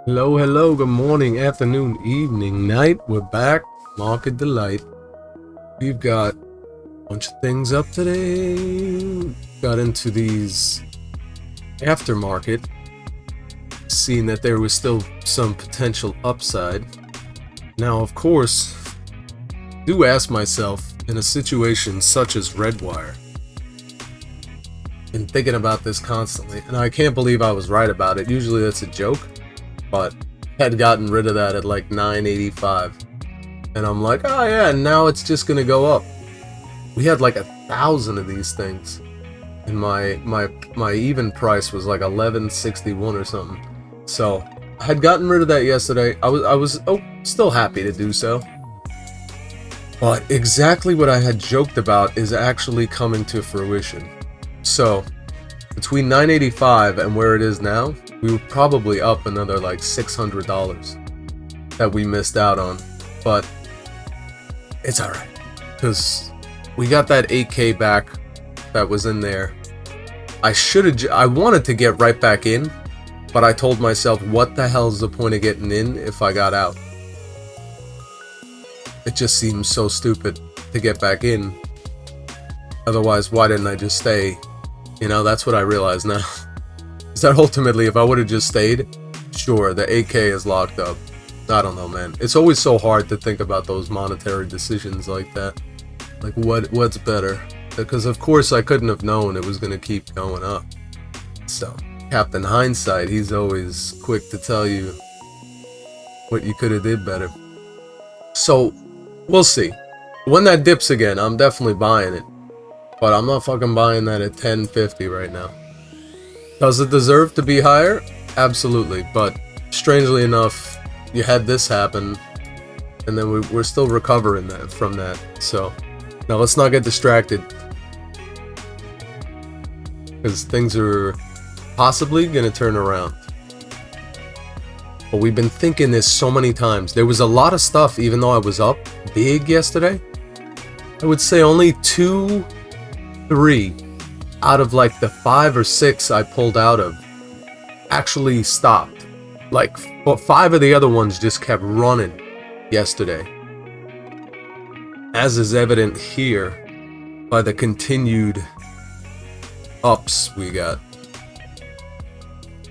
Hello, hello, good morning, afternoon, evening, night. We're back. Market Delight. We've got a bunch of things up today. Got into these aftermarket, seeing that there was still some potential upside. Now, of course, do ask myself, in a situation such as Redwire, been thinking about this constantly, and I can't believe I was right about it. Usually that's a joke, but I had gotten rid of that at like 985, and I'm like, oh yeah, now it's just gonna go up. We had like 1,000 of these things, and my even price was like 1161 or something. So I had gotten rid of that yesterday. I was still happy to do so, but exactly what I had joked about is actually coming to fruition. So between 985 and where it is now, we were probably up another like $600 that we missed out on, but it's alright, because we got that 8K back that was in there. I wanted to get right back in, but I told myself, what the hell is the point of getting in if I got out? It just seems so stupid to get back in. Otherwise, why didn't I just stay? You know, that's what I realize now. Is that ultimately, if I would have just stayed, sure, the 8K is locked up. I don't know, man. It's always so hard to think about those monetary decisions like that. Like, what's better? Because, of course, I couldn't have known it was going to keep going up. So, Captain Hindsight, he's always quick to tell you what you could have did better. So, we'll see. When that dips again, I'm definitely buying it. But I'm not fucking buying that at 1050 right now. Does it deserve to be higher? Absolutely. But strangely enough, you had this happen, and then we're still recovering from that. So now let's not get distracted, because things are possibly gonna turn around. But we've been thinking this so many times. There was a lot of stuff, even though I was up big yesterday. I would say only 2, 3 out of like the 5 or 6 I pulled out of actually stopped. Like 5 of the other ones just kept running yesterday, as is evident here by the continued ups we got.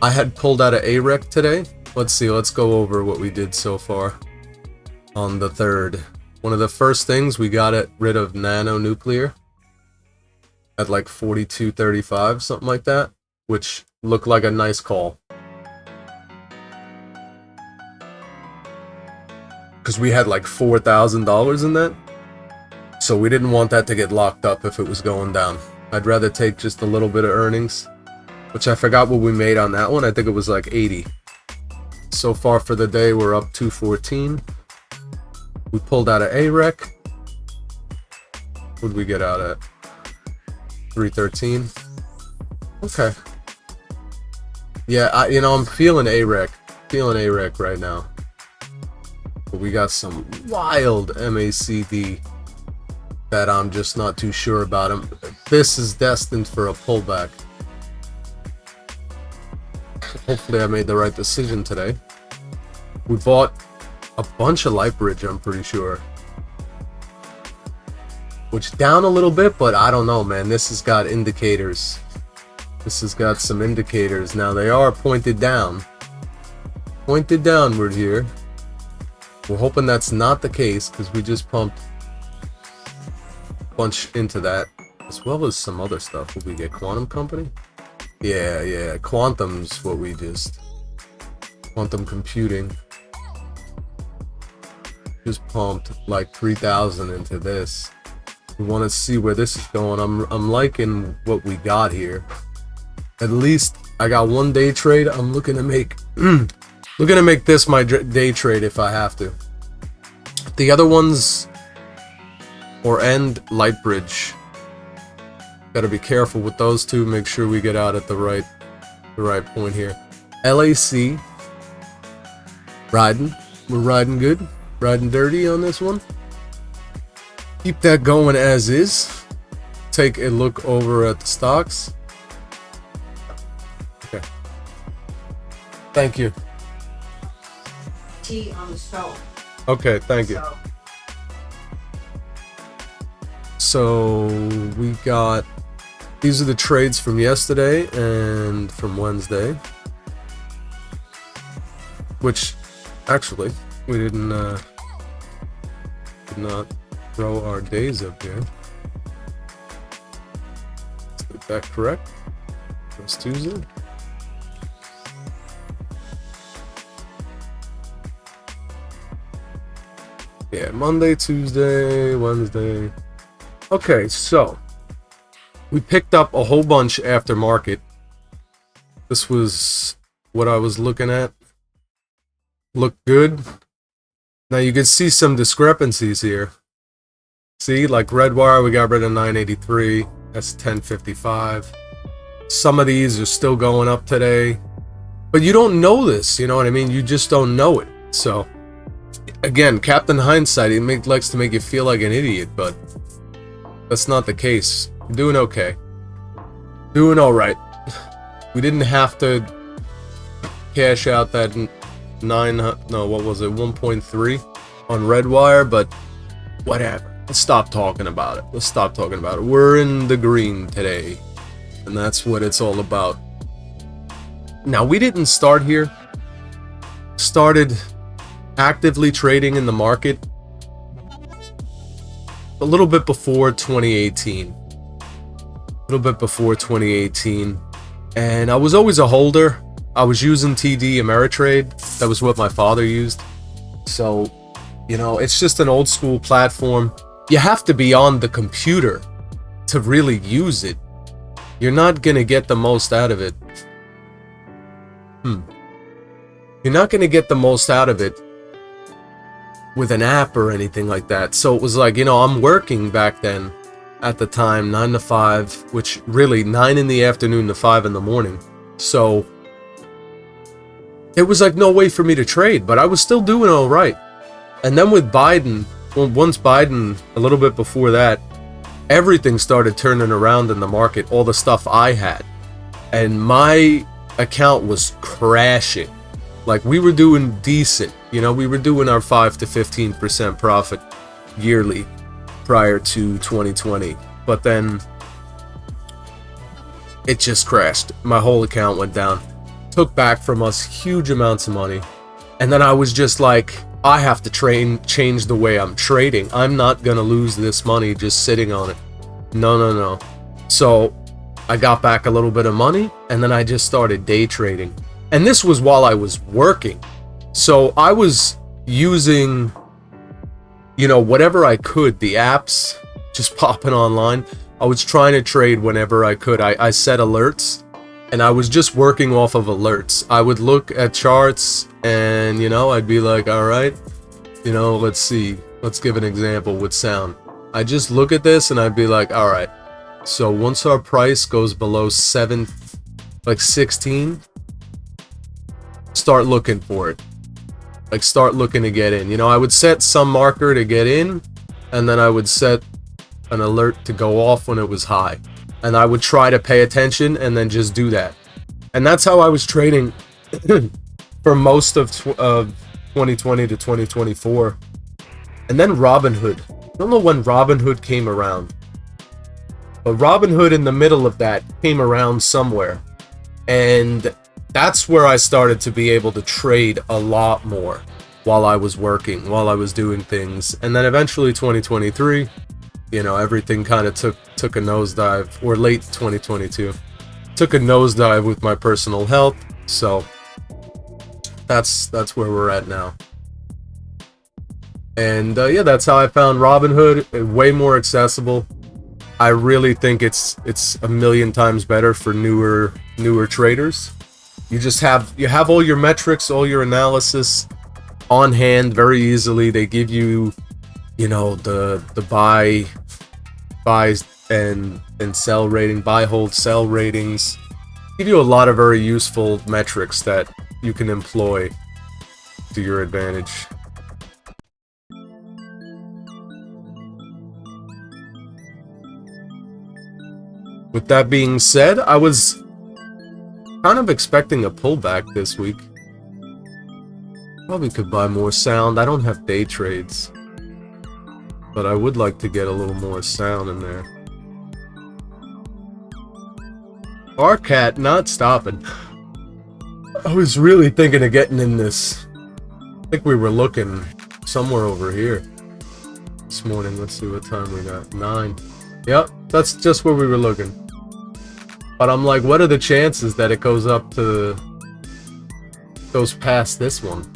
I had pulled out of AREC today. Let's see, let's go over what we did so far on the 3rd. One of the first things, we got rid of nano nuclear at like 42.35, something like that, which looked like a nice call, because we had like $4,000 in that, so we didn't want that to get locked up if it was going down. I'd rather take just a little bit of earnings, which I forgot what we made on that one. I think it was like 80. So far for the day, we're up 214. We pulled out of AREC. What did we get out at? 313. Okay. Yeah, I'm feeling AREC right now. But we got some wild MACD that I'm just not too sure about. This is destined for a pullback. Hopefully I made the right decision today. We bought a bunch of Lightbridge, I'm pretty sure. Which down a little bit, but I don't know, man. This has got indicators. This has got some indicators. Now they are pointed down. Pointed downward here. We're hoping that's not the case, because we just pumped a bunch into that, as well as some other stuff. Will we get Quantum Company? Yeah. Quantum's what we just... Quantum computing. Just pumped like 3,000 into this. We want to see where this is going. I'm liking what we got here. At least I got one day trade. I'm looking to make this my day trade if I have to. The other ones, or end Lightbridge. Got to be careful with those two. Make sure we get out at the right point here. LAC riding. We're riding good. Riding dirty on this one. Keep that going as is. Take a look over at the stocks. Okay. Thank you. tea on the stove. Okay, thank you. So we got, these are the trades from yesterday and from Wednesday. Which, actually, we did not throw our days up here. Let's get that correct. That's Tuesday. Yeah, Monday, Tuesday, Wednesday. Okay, so we picked up a whole bunch after market. This was what I was looking at. Looked good. Now you can see some discrepancies here. See, like Redwire, we got rid of 983. That's 1055. Some of these are still going up today. But you don't know this, you know what I mean? You just don't know it. So, again, Captain Hindsight, he likes to make you feel like an idiot, but that's not the case. I'm doing okay. Doing alright. We didn't have to cash out that 1.3 on Redwire, but whatever. Let's stop talking about it. Let's stop talking about it. We're in the green today, and that's what it's all about. Now, we didn't start here. Started actively trading in the market a little bit before 2018. A little bit before 2018. And I was always a holder. I was using TD Ameritrade. That was what my father used. So, you know, it's just an old school platform. You have to be on the computer to really use it. You're not gonna get the most out of it. You're not gonna get the most out of it with an app or anything like that. So it was like, you know, I'm working back then at the time, 9 to 5, which really 9 in the afternoon to 5 in the morning. So it was like no way for me to trade, but I was still doing all right. And then with Biden, well, once Biden, a little bit before that, everything started turning around in the market, all the stuff I had. And my account was crashing. Like, we were doing decent, you know, we were doing our 5 to 15% profit yearly prior to 2020. But then it just crashed. My whole account went down. Took back from us huge amounts of money. And then I was just like, I have to change the way I'm trading. I'm not gonna lose this money just sitting on it. No. So I got back a little bit of money, and then I just started day trading. And this was while I was working. So I was using, you know, whatever I could, the apps, just popping online. I was trying to trade whenever I could. I set alerts, and I was just working off of alerts. I would look at charts, and, you know, I'd be like, all right, you know, let's see. Let's give an example with sound. I just look at this, and I'd be like, all right. So once our price goes below 16, start looking for it. Like, start looking to get in. You know, I would set some marker to get in, and then I would set an alert to go off when it was high. And I would try to pay attention and then just do that. And that's how I was trading for most of 2020 to 2024. And then Robinhood. I don't know when Robinhood came around. But Robinhood in the middle of that came around somewhere. And that's where I started to be able to trade a lot more while I was working, while I was doing things. And then eventually 2023, you know, everything kind of took a nosedive, or late 2022. Took a nosedive with my personal health. So that's where we're at now. And yeah, that's how I found Robinhood. Way more accessible. I really think it's a million times better for newer traders. You have all your metrics, all your analysis on hand very easily. They give you, you know, the buys and sell rating, buy, hold, sell ratings. Give you a lot of very useful metrics that you can employ to your advantage. With that being said, I was kind of expecting a pullback this week. Probably could buy more sound. I don't have day trades, but I would like to get a little more sound in there. Our cat not stopping. I was really thinking of getting in this. I think we were looking somewhere over here this morning. Let's see what time we got. 9. Yep, that's just where we were looking. But I'm like, what are the chances that it goes up to... goes past this one?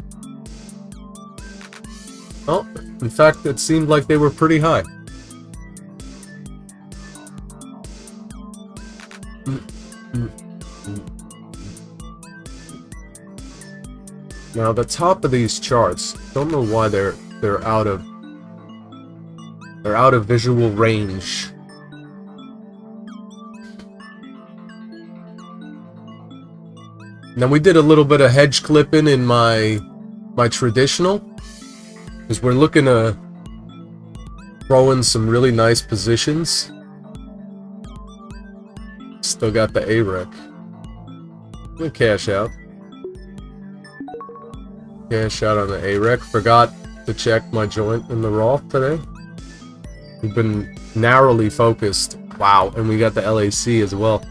Oh, in fact, it seemed like they were pretty high. Now, the top of these charts, don't know why they're out of visual range. Now, we did a little bit of hedge clipping in my traditional, because we're looking to throw in some really nice positions. Still got the AREC. I'm gonna cash out. Cash out on the AREC. Forgot to check my joint in the Roth today. We've been narrowly focused. Wow, and we got the LAC as well.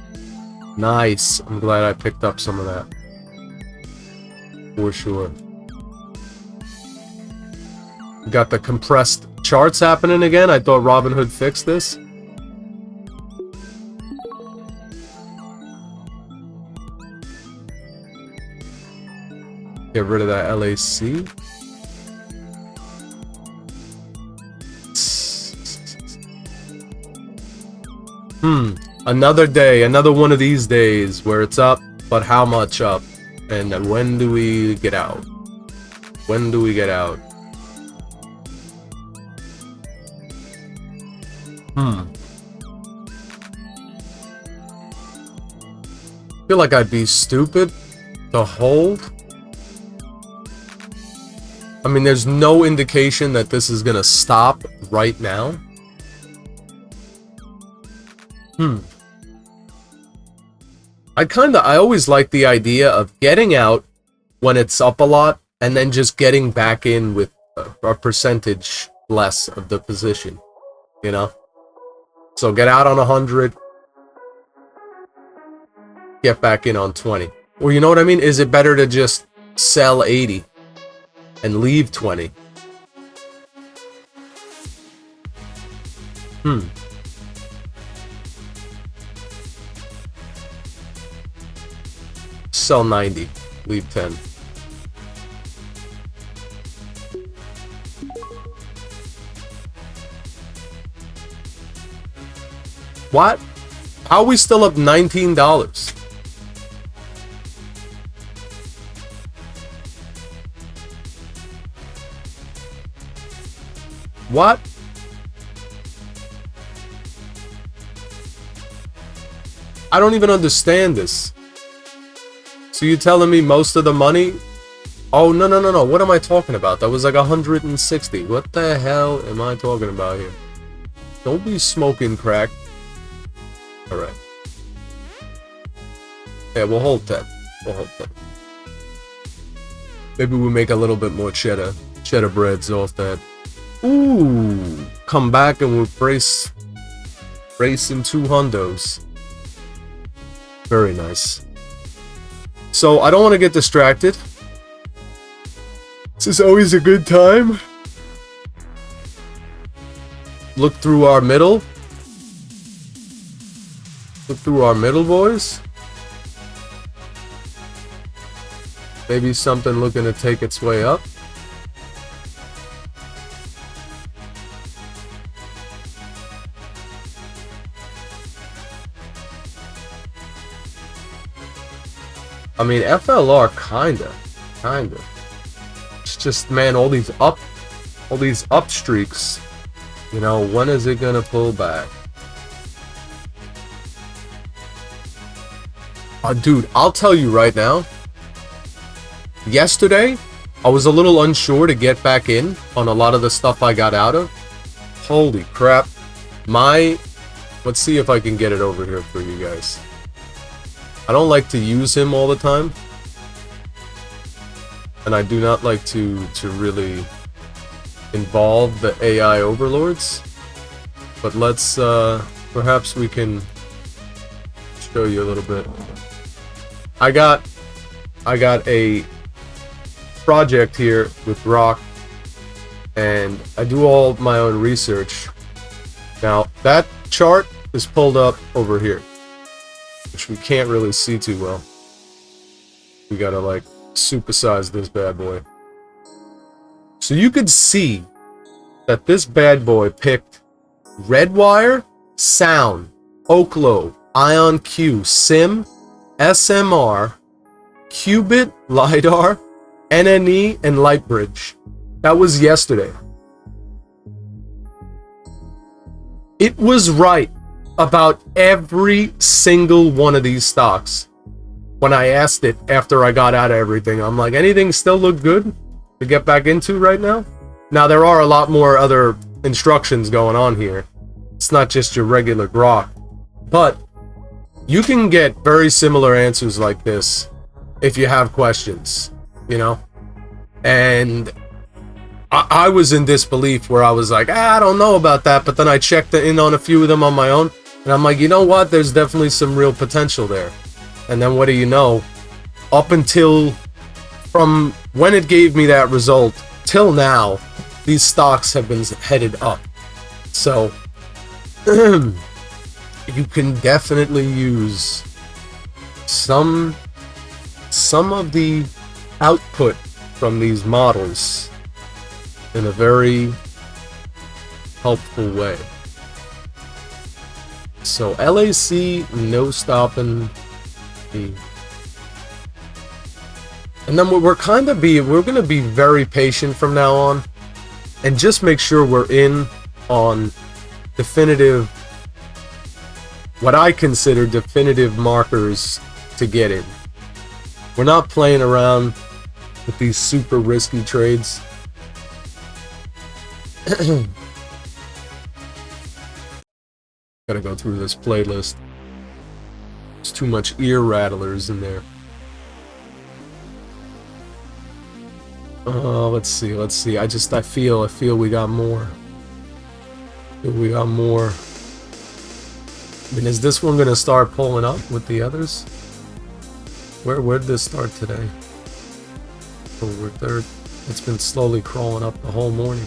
Nice. I'm glad I picked up some of that. For sure. We got the compressed charts happening again. I thought Robinhood fixed this. Get rid of that LAC. Another day, another one of these days where it's up, but how much up? And then when do we get out? When do we get out? I feel like I'd be stupid to hold. I mean, there's no indication that this is gonna stop right now. I always like the idea of getting out when it's up a lot and then just getting back in with a percentage less of the position, you know? So get out on 100, get back in on 20. Or you know what I mean? Is it better to just sell 80 and leave 20? Sell 90, leave 10. What? How are we still up $19? What? I don't even understand this. So you're telling me most of the money? Oh, no. What am I talking about? That was like 160. What the hell am I talking about here? Don't be smoking crack. Alright. Yeah, we'll hold 10. We'll hold 10. Maybe we'll make a little bit more cheddar breads off that. Ooh! Come back and we'll brace in 2 hundos. Very nice. So, I don't want to get distracted. This is always a good time. Look through our middle. Look through our middle, boys. Maybe something looking to take its way up. I mean, FLR kinda. It's just, man, all these up streaks. You know, when is it gonna pull back? Dude, I'll tell you right now. Yesterday, I was a little unsure to get back in on a lot of the stuff I got out of. Holy crap. Let's see if I can get it over here for you guys. I don't like to use him all the time. and I do not like to really involve the AI overlords. But let's perhaps we can show you a little bit. I got a project here with Rock, and I do all my own research. Now that chart is pulled up over here, which we can't really see too well. We gotta like supersize this bad boy. So you could see that this bad boy picked Redwire, Sound, Oklo, Ion Q, SIM, SMR, Qubit, LiDAR, NNE, and Lightbridge. That was yesterday. It was right about every single one of these stocks. When I asked it after I got out of everything, I'm like, anything still look good to get back into right now? Now, there are a lot more other instructions going on here. It's not just your regular grok. But you can get very similar answers like this if you have questions, you know? And I was in disbelief where I was like, I don't know about that. But then I checked in on a few of them on my own. And I'm like, you know what? There's definitely some real potential there. And then what do you know? Up until from when it gave me that result till now, these stocks have been headed up. So you can definitely use some of the output from these models in a very helpful way. So LAC, no stopping. And then we're gonna be very patient from now on, and just make sure we're in on definitive, what I consider definitive markers to get in. We're not playing around with these super risky trades. Gotta go through this playlist. There's too much ear rattlers in there. Let's see. I feel we got more. We got more. I mean, is this one gonna start pulling up with the others? Where'd this start today? Over third. It's been slowly crawling up the whole morning.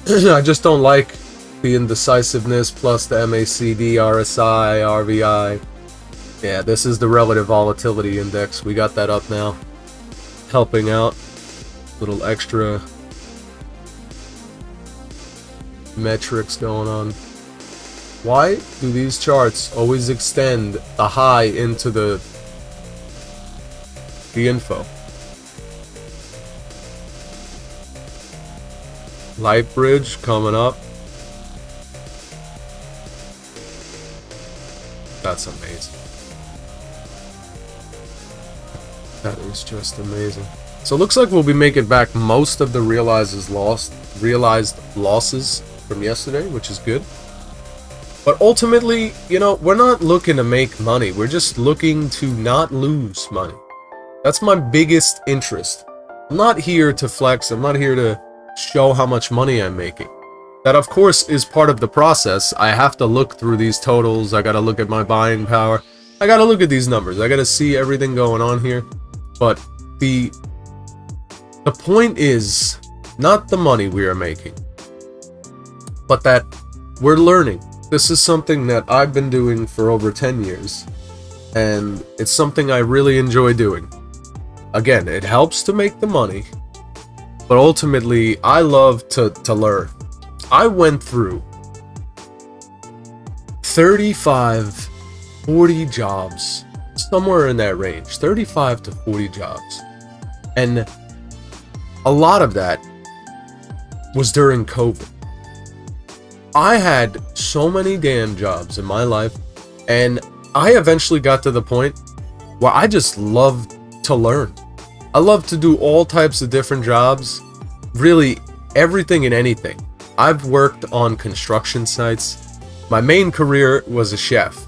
I just don't like the indecisiveness plus the MACD, RSI, RVI. Yeah, this is the relative volatility index. We got that up now. Helping out. Little extra metrics going on. Why do these charts always extend the high into the info? Lightbridge coming up. That's amazing. That is just amazing. So it looks like we'll be making back most of the realized losses from yesterday, which is good. But ultimately, you know, we're not looking to make money. We're just looking to not lose money. That's my biggest interest. I'm not here to flex. I'm not here to show how much money I'm making. That, of course, is part of the process. I have to look through these totals. I gotta look at my buying power. I gotta look at these numbers. I gotta see everything going on here. But the point is not the money we are making, but that we're learning. This is something that I've been doing for over 10 years, and it's something I really enjoy doing. Again, it helps to make the money, but ultimately, I love to learn. I went through 35, 40 jobs, somewhere in that range, 35 to 40 jobs. And a lot of that was during COVID. I had so many damn jobs in my life, and I eventually got to the point where I just love to learn. I love to do all types of different jobs, really everything and anything. I've worked on construction sites. My main career was a chef,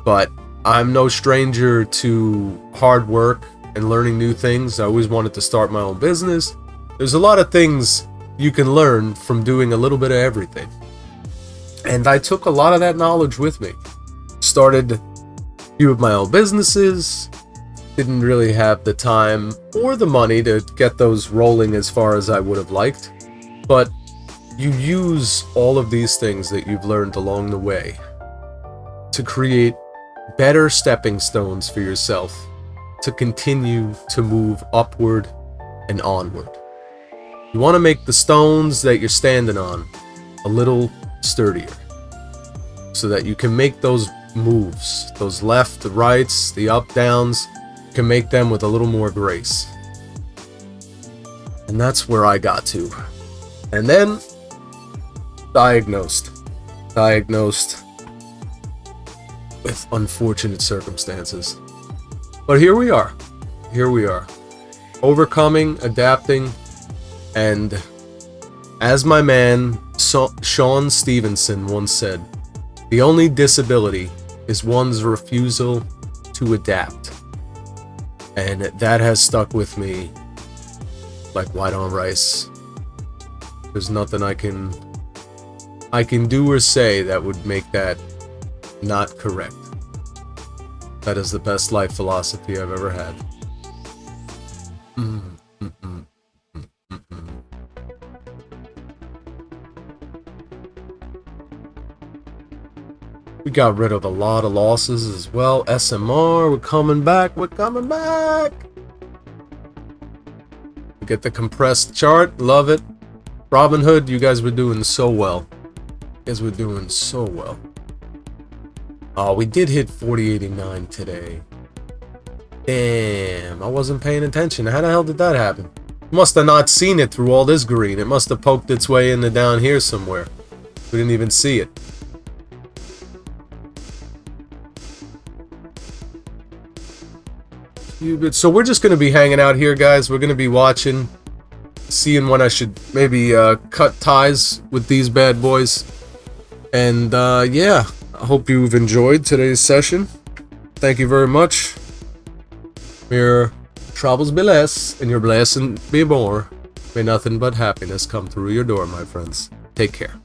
but I'm no stranger to hard work and learning new things. I always wanted to start my own business. There's a lot of things you can learn from doing a little bit of everything. And I took a lot of that knowledge with me. Started a few of my own businesses. Didn't really have the time or the money to get those rolling as far as I would have liked. But you use all of these things that you've learned along the way to create better stepping stones for yourself to continue to move upward and onward. You want to make the stones that you're standing on a little sturdier so that you can make those moves, those left, the rights, the up, downs, you can make them with a little more grace. And that's where I got to. And then diagnosed with unfortunate circumstances. But here we are. Overcoming, adapting, and as my man Sean Stevenson once said, the only disability is one's refusal to adapt. And that has stuck with me like white on rice. There's nothing I can do or say that would make that not correct. That is the best life philosophy I've ever had. We got rid of a lot of losses as well. SMR, we're coming back. We get the compressed chart, love it. Robinhood, you guys were doing so well. Oh, we did hit 4089 today. Damn, I wasn't paying attention. How the hell did that happen? Must have not seen it through all this green. It must have poked its way into down here somewhere. We didn't even see it. So we're just going to be hanging out here, guys. We're going to be watching, seeing when I should maybe cut ties with these bad boys. And yeah, I hope you've enjoyed today's session. Thank you very much. May your troubles be less and your blessing be more. May nothing but happiness come through your door, my friends. Take care.